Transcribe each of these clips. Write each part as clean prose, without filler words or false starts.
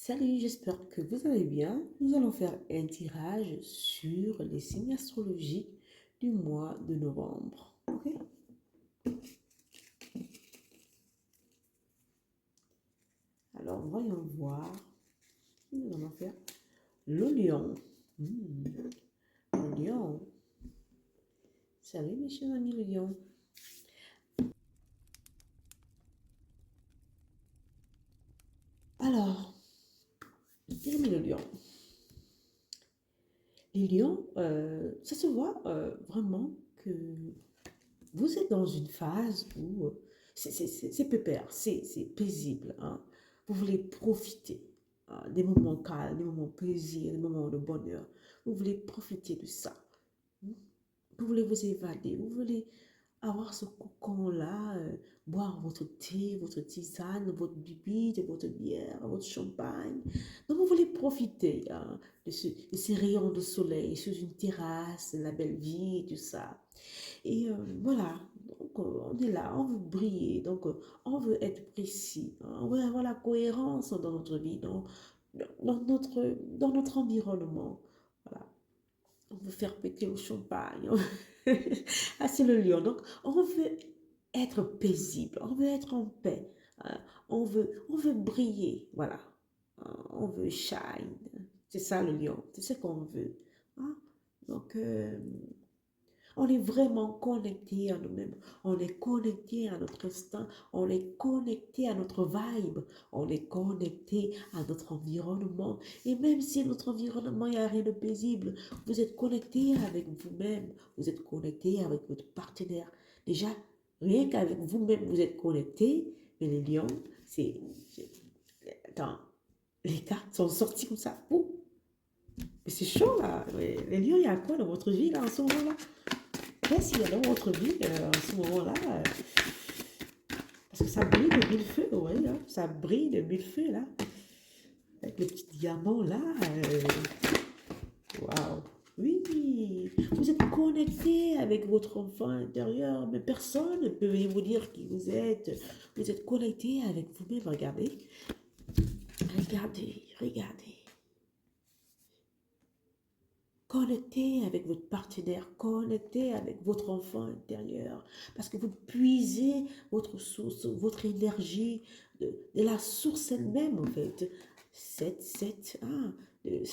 Salut, j'espère que vous allez bien. Nous allons faire un tirage sur les signes astrologiques du mois de novembre. Ok? Alors, voyons voir. Nous allons faire le lion. Le lion. Salut, mes chers amis, le lion. Alors, mes le lion. Les lions, ça se voit vraiment que vous êtes dans une phase où c'est pépère, c'est paisible. Hein. Vous voulez profiter des moments calmes, des moments de plaisir, des moments de bonheur. Vous voulez profiter de ça. Vous voulez vous évader. Vous voulez avoir ce cocon-là, boire votre thé, votre tisane, votre bibite, votre bière, votre champagne. Donc vous voulez profiter de ces rayons de soleil sur une terrasse, de la belle vie, tout ça. Et voilà, donc on est là, on veut briller, donc on veut être précis, hein, on veut avoir la cohérence dans notre vie, dans notre environnement. Voilà, on veut faire péter le champagne. Ah, c'est le lion. Donc, on veut être paisible, on veut être en paix, hein, on veut briller, voilà. Hein, on veut shine. C'est ça le lion, c'est ce qu'on veut. Hein. Donc, on est vraiment connecté à nous-mêmes. On est connecté à notre instinct. On est connecté à notre vibe. On est connecté à notre environnement. Et même si notre environnement, il n'y a rien de paisible, vous êtes connecté avec vous-même. Vous êtes connecté avec votre partenaire. Déjà, rien qu'avec vous-même, vous êtes connecté. Mais les lions, attends, les cartes sont sorties comme ça. Ouh, mais c'est chaud là. Les lions, il y a quoi dans votre vie là en ce moment-là? Qu'est-ce qu'il y a dans votre vie en ce moment-là? Parce que ça brille de mille feux, oui, hein, ça brille de mille feux, là. Avec les petits diamants, là. Waouh! Oui, vous êtes connecté avec votre enfant intérieur, mais personne ne peut venir vous dire qui vous êtes. Vous êtes connecté avec vous-même. Regardez, regardez, regardez. Connectez avec votre partenaire, connectez avec votre enfant intérieur, parce que vous puisez votre source, votre énergie de la source elle-même, en fait. Ça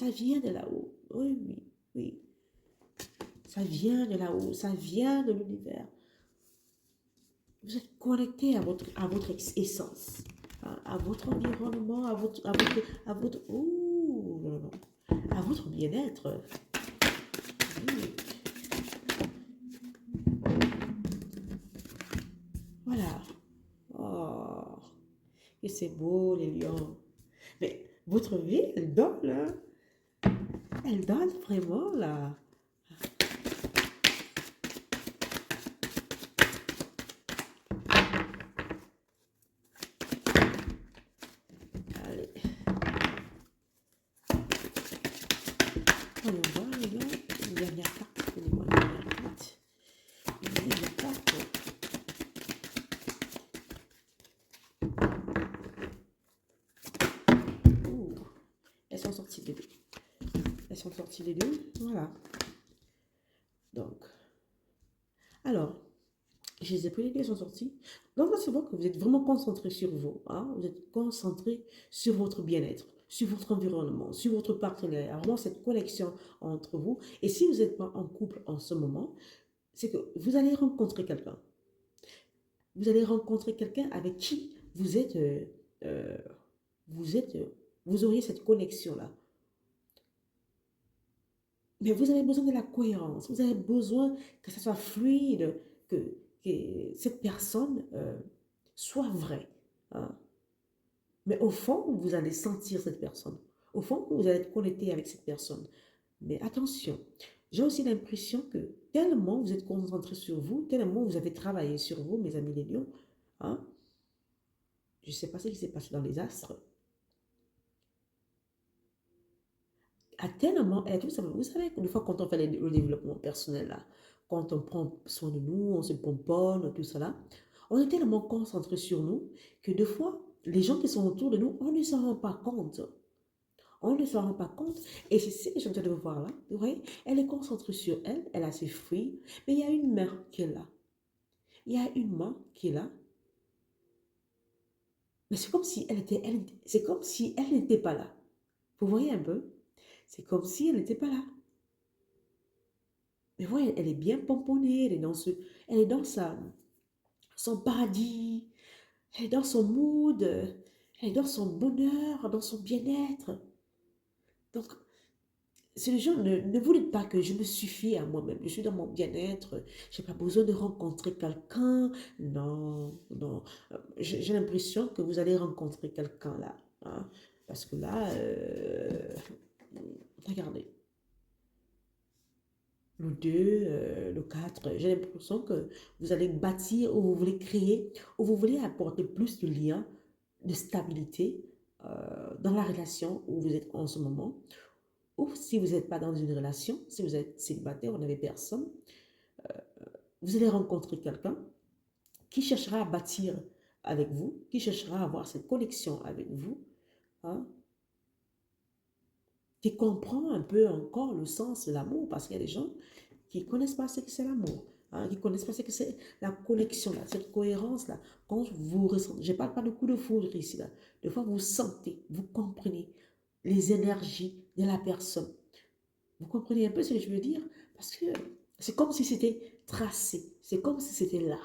vient de là-haut. Oui, oui, oui. Ça vient de là-haut, ça vient de l'univers. Vous êtes connecté à votre essence, à votre environnement, ouh, à votre bien-être. Oui. Voilà. Oh, et c'est beau, les lions. Mais votre vie, elle donne, hein. Elle donne vraiment, là. Allez, voyons voir, les lions. Une dernière carte. Donnez-moi une dernière carte. Une dernière carte. Ouh, elles sont sorties les deux. Elles sont sorties les deux. Voilà. Donc, alors, je les ai pris les deux, elles sont sorties. Donc, là, c'est vrai que vous êtes vraiment concentré sur vous. Hein? Vous êtes concentré sur votre bien-être, sur votre environnement, sur votre partenaire. Vraiment, cette connexion entre vous. Et si vous n'êtes pas en couple en ce moment, c'est que vous allez rencontrer quelqu'un. Vous allez rencontrer quelqu'un avec qui euh, vous êtes, vous auriez cette connexion-là. Mais vous avez besoin de la cohérence. Vous avez besoin que ça soit fluide, que cette personne soit vraie. Hein. Mais au fond, vous allez sentir cette personne. Au fond, vous allez être connecté avec cette personne. Mais attention, j'ai aussi l'impression que tellement vous êtes concentré sur vous, tellement vous avez travaillé sur vous, mes amis les lions, hein, je ne sais pas ce qui s'est passé dans les astres, à tellement être, vous savez, une fois quand on fait le développement personnel, là, quand on prend soin de nous, on se pomponne, tout ça là, on est tellement concentré sur nous que des fois, les gens qui sont autour de nous, on ne s'en rend pas compte. On ne s'en rend pas compte. Et c'est ce que je suis en train de voir là. Vous voyez, elle est concentrée sur elle, elle a ses fruits, mais il y a une main qui est là. Il y a une main qui est là. Mais c'est comme si c'est comme si elle n'était pas là. Vous voyez un peu? C'est comme si elle n'était pas là. Mais voyez, elle est bien pomponnée, elle est dans son paradis, elle est dans son mood, elle est dans son bonheur, dans son bien-être. Donc, c'est le genre, ne vous dites pas que je me suffis à moi-même, je suis dans mon bien-être, je n'ai pas besoin de rencontrer quelqu'un. Non, non. J'ai l'impression que vous allez rencontrer quelqu'un là, hein, parce que là, regardez, le 2, le 4, j'ai l'impression que vous allez bâtir ou vous voulez créer, ou vous voulez apporter plus de liens, de stabilité dans la relation où vous êtes en ce moment. Ou si vous n'êtes pas dans une relation, si vous êtes célibataire, vous n'avez personne, vous allez rencontrer quelqu'un qui cherchera à bâtir avec vous, qui cherchera à avoir cette connexion avec vous, hein, qui comprend un peu encore le sens de l'amour, parce qu'il y a des gens qui ne connaissent pas ce que c'est l'amour, hein, qui ne connaissent pas ce que c'est la connexion, là, cette cohérence-là. Quand vous ressentez, je ne parle pas de coup de foudre ici, là. Des fois, vous sentez, vous comprenez les énergies de la personne. Vous comprenez un peu ce que je veux dire? Parce que c'est comme si c'était tracé, c'est comme si c'était là.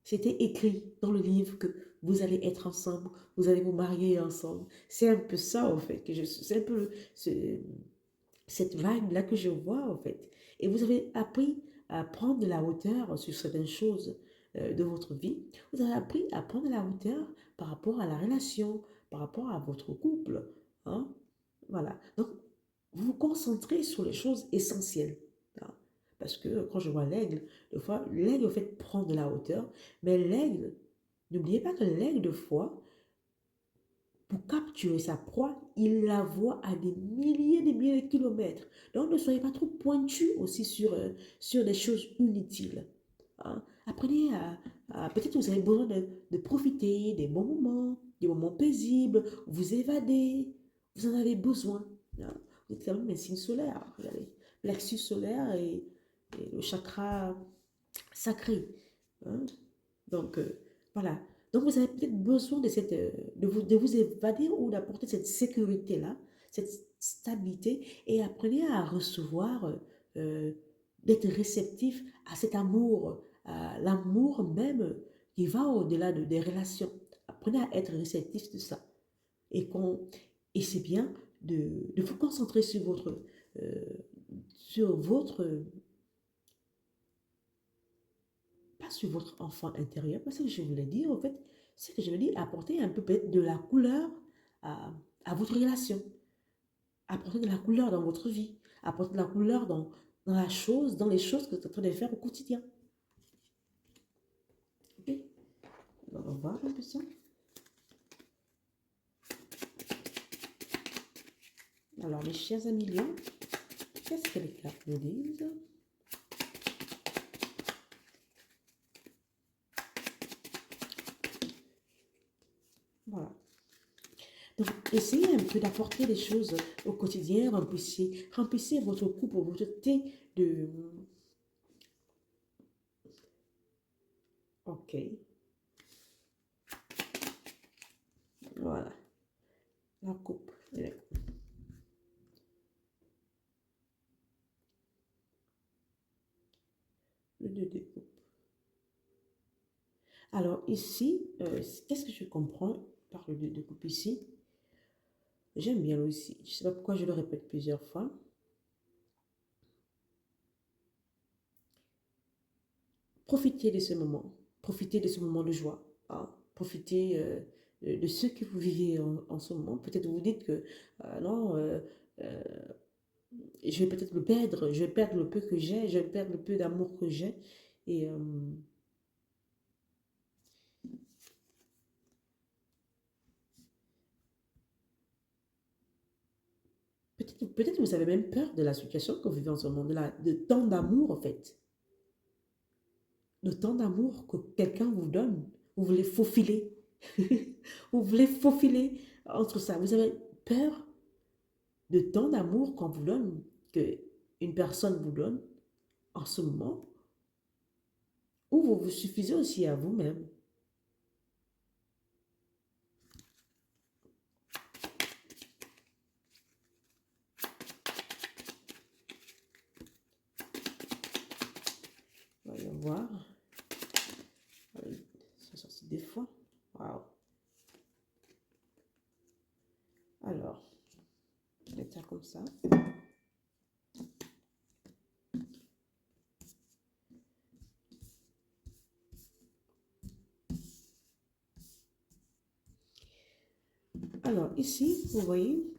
C'était écrit dans le livre que vous allez être ensemble, vous allez vous marier ensemble. C'est un peu ça, en fait, c'est un peu cette vague-là que je vois, en fait. Et vous avez appris à prendre de la hauteur sur certaines choses de votre vie. Vous avez appris à prendre de la hauteur par rapport à la relation, par rapport à votre couple, hein. Voilà. Donc, vous vous concentrez sur les choses essentielles, hein. Parce que quand je vois l'aigle, des fois, l'aigle, en fait, prend de la hauteur. Mais l'aigle, n'oubliez pas que l'aigle, de fois, pour capturer sa proie, il la voit à des milliers de kilomètres. Donc, ne soyez pas trop pointu aussi sur des choses inutiles, hein. Apprenez peut-être vous avez besoin de profiter des moments paisibles, vous évader. Vous en avez besoin, hein. Vous êtes quand même un signe solaire. Regardez, plexus solaire et le chakra sacré, hein. Donc, voilà. Donc, vous avez peut-être besoin de vous évader ou d'apporter cette sécurité-là, cette stabilité, et apprenez à recevoir, euh, d'être réceptif à cet amour, à l'amour même qui va au-delà des relations. Apprenez à être réceptif de ça. Et, et c'est bien de vous concentrer euh, sur votre pas sur votre enfant intérieur, parce que je voulais dire, en fait, c'est que je veux dire, apporter un peu peut-être de la couleur à, à votre relation, apporter de la couleur dans votre vie, apporter de la couleur dans les choses que vous êtes en train de faire au quotidien. Ok? Alors, on va voir un peu ça. Alors, mes chers amis lions, qu'est-ce que les cartes nous disent? Voilà. Donc, essayez un peu d'apporter des choses au quotidien, remplissez votre coupe, votre thé de... Ok, voilà, la coupe. Le 2 de coupe. Alors ici, qu'est-ce que je comprends par le 2 de coupe ici? J'aime bien aussi. Je ne sais pas pourquoi je le répète plusieurs fois. Profitez de ce moment. Profitez de ce moment de joie, hein. Profitez de ce que vous vivez en ce moment. Peut-être vous dites que non, euh, je vais peut-être le perdre. Je vais perdre le peu que j'ai. Je vais perdre le peu d'amour que j'ai. Et peut-être vous avez même peur de la situation que vous vivez en ce moment, de tant d'amour en fait. Le temps d'amour que quelqu'un vous donne. Vous voulez faufiler. Vous voulez faufiler entre ça. Vous avez peur de tant d'amour qu'on vous donne, que une personne vous donne en ce moment, ou vous vous suffisez aussi à vous-même. Voyons voir. Ça sortit des fois. Waouh. Alors, je vais mettre ça comme ça. Alors, ici, vous voyez,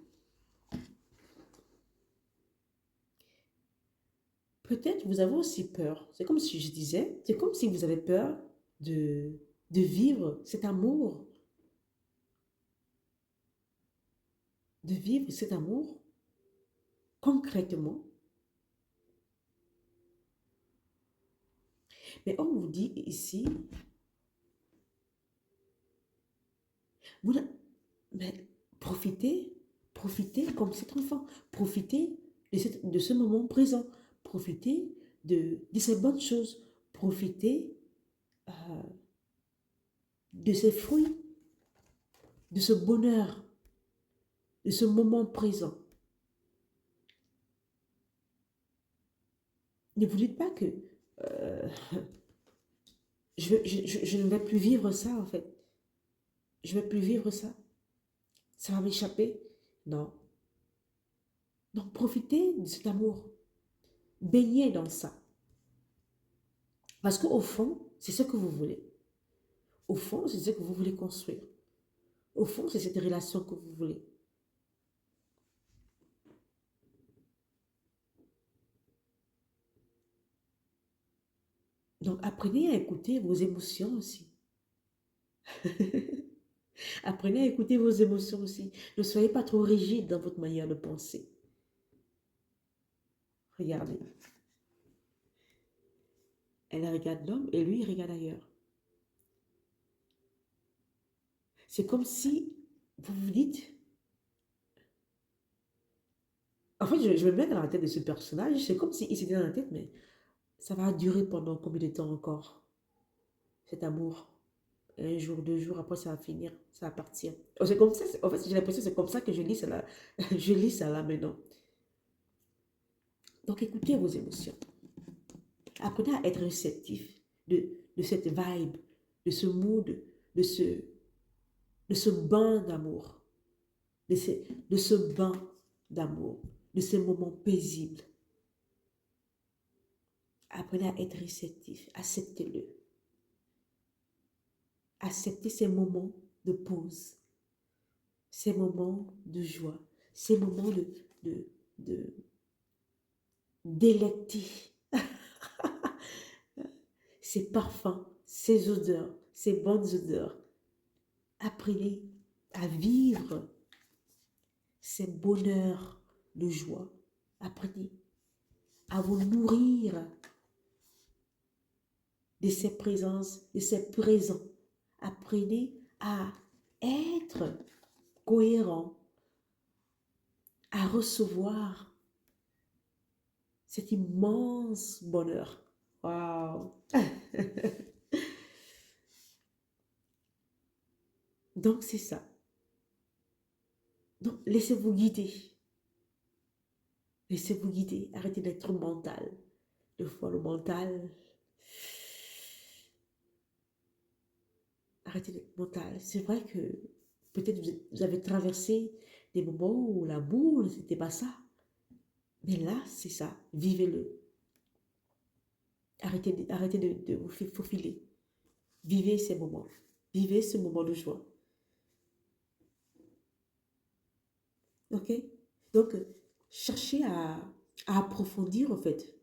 peut-être vous avez aussi peur. C'est comme si je disais, c'est comme si vous avez peur de vivre cet amour, de vivre cet amour concrètement. Mais on vous dit ici, vous, mais profitez, profitez comme cet enfant, profitez de ce moment présent, profitez de ces bonnes choses, profitez euh, de ces fruits, de ce bonheur, de ce moment présent. Ne vous dites pas que euh, je ne vais plus vivre ça en fait. Je ne vais plus vivre ça. Ça va m'échapper. Non. Donc profitez de cet amour. Baignez dans ça. Parce qu'au fond, c'est ce que vous voulez. Au fond, c'est ce que vous voulez construire. Au fond, c'est cette relation que vous voulez. Donc apprenez à écouter vos émotions aussi. Apprenez à écouter vos émotions aussi. Ne soyez pas trop rigide dans votre manière de penser. Regardez. Elle regarde l'homme et lui, il regarde ailleurs. C'est comme si vous vous dites, en fait, je me mets dans la tête de ce personnage, c'est comme s'il s'était dans la tête, mais ça va durer pendant combien de temps encore, cet amour? Un jour, 2 jours, après ça va finir, ça va partir. Oh, c'est comme ça, en fait, j'ai l'impression que c'est comme ça que je lis ça là, je lis ça là maintenant. Donc écoutez vos émotions. Apprenez à être réceptif de cette vibe, de ce mood, de ce, de ce bain d'amour, de ce, de ce bain d'amour, de ces moments paisibles. Apprenez à être réceptif, acceptez-le. Acceptez ces moments de pause, ces moments de joie, ces moments de, de délecter, ces parfums, ces odeurs, ces bonnes odeurs. Apprenez à vivre ces bonheurs de joie. Apprenez à vous nourrir de ces présences, de ces présents. Apprenez à être cohérent, à recevoir cet immense bonheur. Waouh! Donc, c'est ça. Donc, laissez-vous guider. Laissez-vous guider. Arrêtez d'être mental. Des fois, le mental. Arrêtez d'être mental. C'est vrai que peut-être vous avez traversé des moments où l'amour, c'était pas ça. Mais là, c'est ça. Vivez-le. Arrêtez de vous faufiler. Vivez ces moments. Vivez ce moment de joie. OK? Donc, cherchez à approfondir, en fait,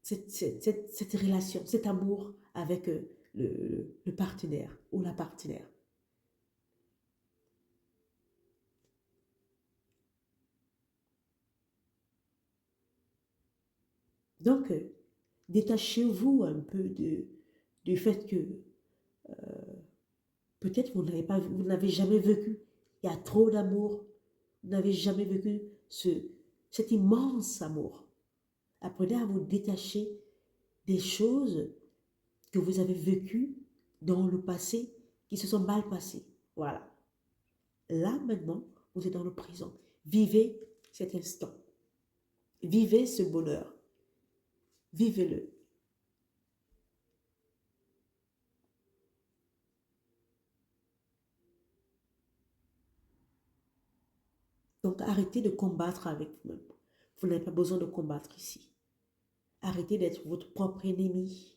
cette relation, cet amour avec le partenaire ou la partenaire. Donc, détachez-vous un peu du fait que peut-être vous n'avez jamais vécu. Il y a trop d'amour. Vous n'avez jamais vécu cet immense amour. Apprenez à vous détacher des choses que vous avez vécues dans le passé qui se sont mal passées. Voilà. Là, maintenant, vous êtes dans le présent. Vivez cet instant. Vivez ce bonheur. Vivez-le. Donc, arrêtez de combattre avec vous-même. Vous n'avez pas besoin de combattre ici. Arrêtez d'être votre propre ennemi.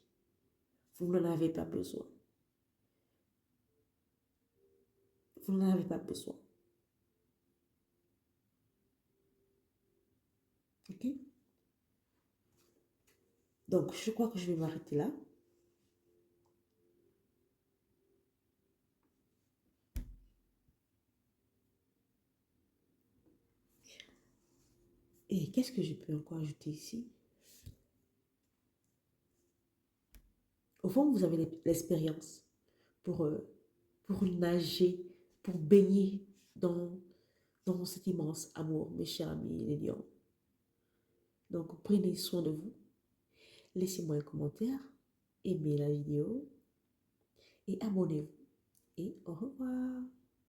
Vous n'en avez pas besoin. Vous n'en avez pas besoin. OK? Donc, je crois que je vais m'arrêter là. Et qu'est-ce que je peux encore ajouter ici? Au fond, vous avez l'expérience pour, euh, pour nager, pour baigner dans cet immense amour, mes chers amis les lions. Donc, prenez soin de vous. Laissez-moi un commentaire, aimez la vidéo et abonnez-vous. Et au revoir.